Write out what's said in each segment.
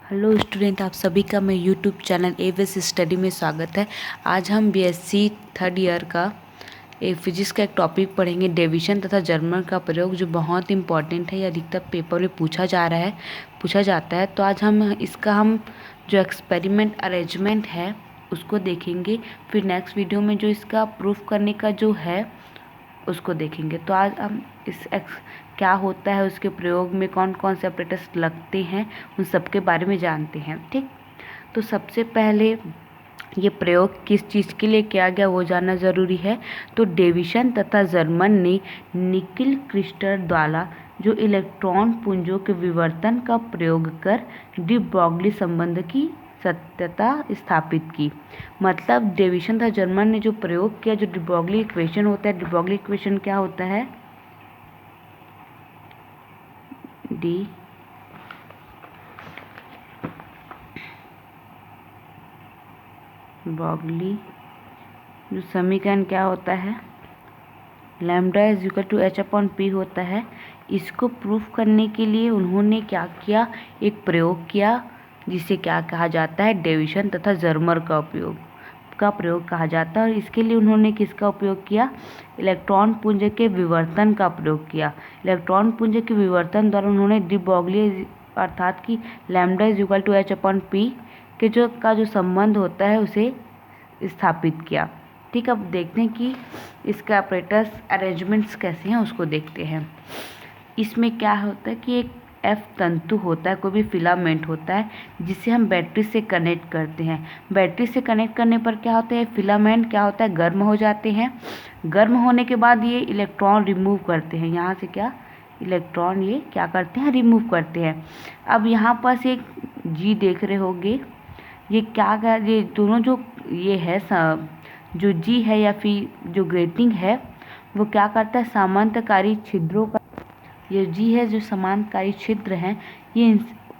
Hello student, आप सभी का मैं यूट्यूब चैनल एवेस स्टडी में स्वागत है। आज हम बीएससी थर्ड ईयर का फिजिक्स का एक टॉपिक पढ़ेंगे, डेविएशन तथा जर्मर का प्रयोग, जो बहुत इंपॉर्टेंट है या अधिकतर पेपर में पूछा जाता है। तो आज हम जो एक्सपेरिमेंट अरेंजमेंट है उसको देखेंगे। फिर नेक्स्ट वीडियो में जो इसका प्रूफ करने का जो है उसको देखेंगे। तो आज हम क्या होता है, उसके प्रयोग में कौन कौन से ऑपरेटर्स लगते हैं, उन सब के बारे में जानते हैं। ठीक, तो सबसे पहले ये प्रयोग किस चीज़ के लिए किया गया वो जानना ज़रूरी है। तो डेविएशन तथा जर्मन ने निकिल क्रिस्टल द्वारा जो इलेक्ट्रॉन पुंजों के विवर्तन का प्रयोग कर डी ब्रॉगली संबंध की सत्यता स्थापित की। मतलब डेविएशन तथा जर्मन ने जो प्रयोग किया, जो डी ब्रॉगली इक्वेशन होता है। डी ब्रॉगली इक्वेशन क्या होता है? डी ब्रॉगली जो समीकरण क्या होता है, lambda is equal to H upon P होता है। इसको प्रूफ करने के लिए उन्होंने क्या किया, एक प्रयोग किया जिसे क्या कहा जाता है, डेविएशन तथा जर्मर का प्रयोग कहा जाता है। और इसके लिए उन्होंने किसका उपयोग किया, इलेक्ट्रॉन पुंज के विवर्तन का प्रयोग किया। इलेक्ट्रॉन पुंज के विवर्तन द्वारा उन्होंने डी ब्रॉगली अर्थात कि lambda is equal to H upon P के जो संबंध होता है उसे स्थापित किया। ठीक, अब देखते हैं कि इसका ऑपरेटर्स अरेंजमेंट्स कैसे हैं, उसको देखते हैं। इसमें क्या होता है कि एक एफ तंतु होता है, कोई भी फिलामेंट होता है जिसे हम बैटरी से कनेक्ट करते हैं। बैटरी से कनेक्ट करने पर क्या होता है, फिलामेंट क्या होता है, गर्म हो जाते हैं। गर्म होने के बाद ये इलेक्ट्रॉन रिमूव करते हैं, यहाँ से क्या इलेक्ट्रॉन ये क्या करते हैं, रिमूव करते हैं। अब यहाँ पास एक जी देख रहे होंगे, ये क्या कर, ये दोनों जो ये है जो जी है या फिर जो ग्रेटिंग है वो क्या करता है, समांतरकारी छिद्रों का, ये जी है जो समांतरकारी छिद्र हैं, ये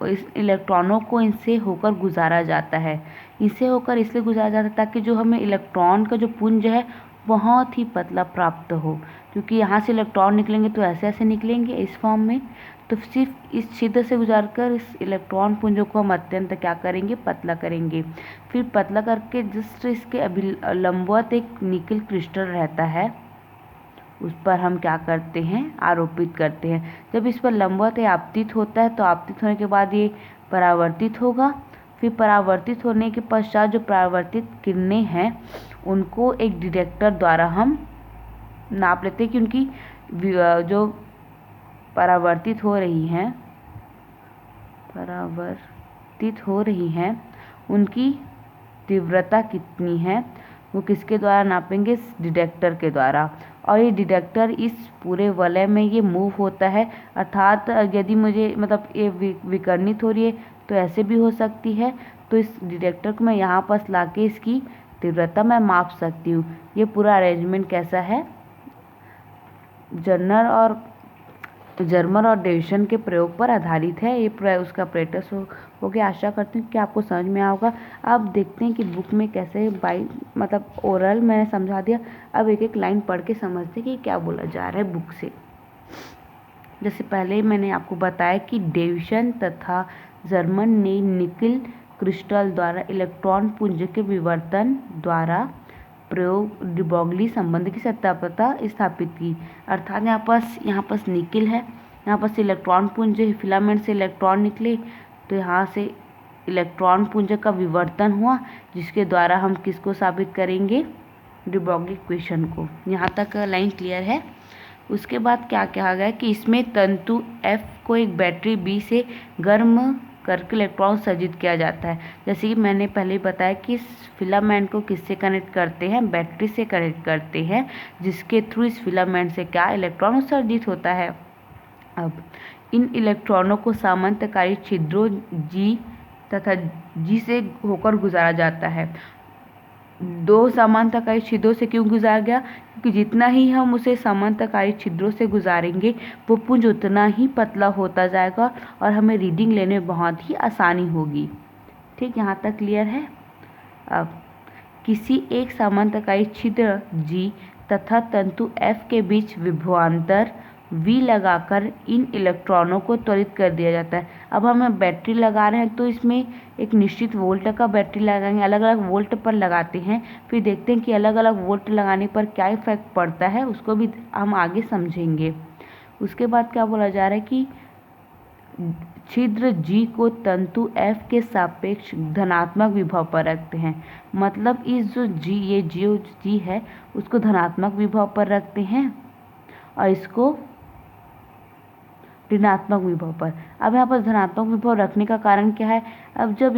इस इलेक्ट्रॉनों को इनसे होकर गुजारा जाता है। इनसे होकर इसलिए गुजारा जाता है ताकि जो हमें इलेक्ट्रॉन का जो पुंज है बहुत ही पतला प्राप्त हो, क्योंकि यहाँ से इलेक्ट्रॉन निकलेंगे तो ऐसे ऐसे निकलेंगे इस फॉर्म में। तो सिर्फ इस छिद्र से गुजार कर इस इलेक्ट्रॉन पुंजों को हम अत्यंत क्या करेंगे, पतला करेंगे। फिर पतला करके जस्ट इसके लंबवत एक निकिल क्रिस्टल रहता है, उस पर हम क्या करते हैं, आरोपित करते हैं। जब इस पर लंबवत आपतित होता है तो आपतित होने के बाद ये परावर्तित होगा। फिर परावर्तित होने के पश्चात जो परावर्तित किरणें हैं उनको एक डिटेक्टर द्वारा हम नाप लेते हैं कि उनकी जो परावर्तित हो रही हैं उनकी तीव्रता कितनी है, वो किसके द्वारा नापेंगे, इस डिटेक्टर के द्वारा। और ये डिटेक्टर इस पूरे वलय में ये मूव होता है, अर्थात यदि मुझे मतलब ये विकर्णित हो रही है तो ऐसे भी हो सकती है। तो इस डिटेक्टर को मैं यहाँ पास लाके इसकी तीव्रता मैं माप सकती हूँ। ये पूरा अरेंजमेंट कैसा है, जर्मर और डेविएशन के प्रयोग पर आधारित है। ये उसका ऑपरेटर्स हो गया। आशा करती हूँ कि आपको समझ में आएगा। अब देखते हैं कि बुक में कैसे मतलब ओरल मैंने समझा दिया, अब एक एक लाइन पढ़ के समझते हैं कि क्या बोला जा रहा है बुक से। जैसे पहले मैंने आपको बताया कि डेविएशन तथा जर्मन ने निकिल क्रिस्टल द्वारा इलेक्ट्रॉन पुंज के विवर्तन द्वारा प्रयोग डी ब्रॉगली संबंध की सत्यापता स्थापित की। अर्थात यहाँ पास निकिल है, यहाँ पास इलेक्ट्रॉन पुंज है, फिलामेंट से इलेक्ट्रॉन निकले तो यहाँ से इलेक्ट्रॉन पुंज का विवर्तन हुआ, जिसके द्वारा हम किसको साबित करेंगे, डी ब्रॉगली इक्वेशन को। यहाँ तक लाइन क्लियर है। उसके बाद क्या कहा गया कि इसमें तंतु F को एक बैटरी B से गर्म करके इलेक्ट्रॉन सर्जित किया जाता है। जैसे कि मैंने पहले बताया कि इस फिलामेंट को किससे कनेक्ट करते हैं, बैटरी से कनेक्ट करते हैं, जिसके थ्रू इस फिलामेंट से क्या इलेक्ट्रॉन उत्सर्जित होता है। अब इन इलेक्ट्रॉनों को समांतरकारी छिद्रों G तथा G से होकर गुजारा जाता है। दो समांतरकारी छिद्रों से क्यों गुजारा गया, क्योंकि जितना ही हम उसे समांतरकारी छिद्रों से गुजारेंगे वो पुंज उतना ही पतला होता जाएगा और हमें रीडिंग लेने में बहुत ही आसानी होगी। ठीक, यहाँ तक क्लियर है। अब किसी एक समांतरकारी छिद्र G तथा तंतु F के बीच विभवांतर V लगाकर इन इलेक्ट्रॉनों को त्वरित कर दिया जाता है। अब हमें बैटरी लगा रहे हैं तो इसमें एक निश्चित वोल्ट का बैटरी लगाएंगे, अलग अलग वोल्ट पर लगाते हैं, फिर देखते हैं कि अलग अलग वोल्ट लगाने पर क्या इफेक्ट पड़ता है, उसको भी हम आगे समझेंगे। उसके बाद क्या बोला जा रहा है कि छिद्र G को तंतु F के सापेक्ष धनात्मक विभव पर रखते हैं। मतलब इस जो G है उसको धनात्मक विभव पर रखते हैं और इसको ऋणात्मक विभव पर। अब यहाँ पर धनात्मक विभव रखने का कारण क्या है, अब जब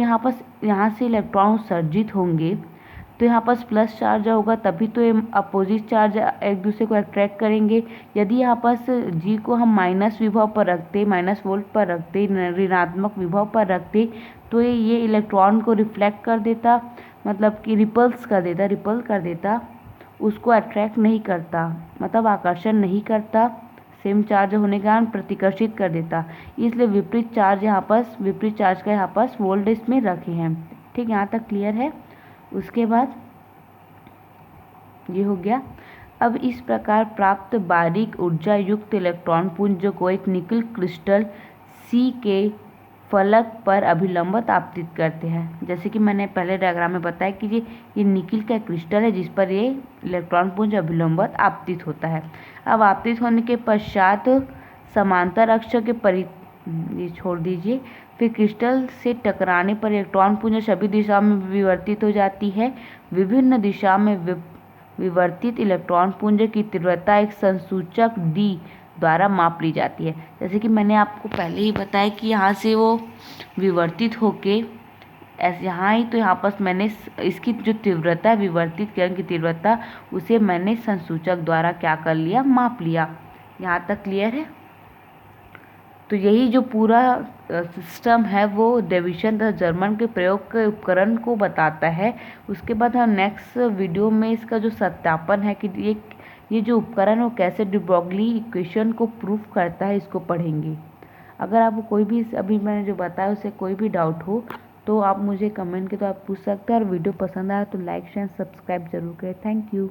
यहाँ से इलेक्ट्रॉन उत्सर्जित होंगे तो यहाँ पर प्लस चार्ज होगा, तभी तो ये अपोजिट चार्ज एक दूसरे को अट्रैक्ट करेंगे। यदि यहाँ पर G को हम माइनस विभव पर रखते, माइनस वोल्ट पर रखते, ऋणात्मक विभव पर रखते, तो ये इलेक्ट्रॉन को रिफ्लेक्ट कर देता, मतलब कि रिपल कर देता, उसको अट्रैक्ट नहीं करता, मतलब आकर्षण नहीं करता, सेम चार्ज होने के कारण प्रतिकर्षित कर देता। इसलिए विपरीत चार्ज का यहाँ पर वोल्ट इसमें रखे हैं। ठीक, यहाँ तक क्लियर है। उसके बाद ये हो गया। अब इस प्रकार प्राप्त बारीक ऊर्जा युक्त इलेक्ट्रॉन पुंज को एक निकल क्रिस्टल C के फलक पर अभिलंबित आपतित करते हैं। जैसे कि मैंने पहले डायग्राम में बताया कि ये निकिल का क्रिस्टल है जिस पर ये इलेक्ट्रॉन पुंज अभिलंबित आपतित होता है। अब आपतित होने के पश्चात समांतर अक्ष के ये छोड़ दीजिए, फिर क्रिस्टल से टकराने पर इलेक्ट्रॉन पुंज सभी दिशा में विवर्तित हो जाती है। विभिन्न दिशा में विवर्तित इलेक्ट्रॉन पुंज की तीव्रता एक संसूचक D द्वारा माप ली जाती है। जैसे कि मैंने आपको पहले ही बताया कि यहाँ से वो विवर्तित होके ऐसे यहाँ ही, तो यहाँ पर मैंने इसकी जो तीव्रता, विवर्तित किरण की तीव्रता, उसे मैंने संसूचक द्वारा क्या कर लिया, माप लिया। यहाँ तक क्लियर है। तो यही जो पूरा सिस्टम है वो डेविसन तथा जर्मन के प्रयोग के उपकरण को बताता है। उसके बाद हम नेक्स्ट वीडियो में इसका जो सत्यापन है कि ये जो उपकरण वो कैसे de Broglie इक्वेशन को प्रूफ करता है, इसको पढ़ेंगे। अगर आपको कोई भी अभी मैंने जो बताया उससे कोई भी डाउट हो तो आप मुझे कमेंट के द्वारा पूछ सकते हैं, और वीडियो पसंद आया तो लाइक शेयर सब्सक्राइब जरूर करें। Thank you.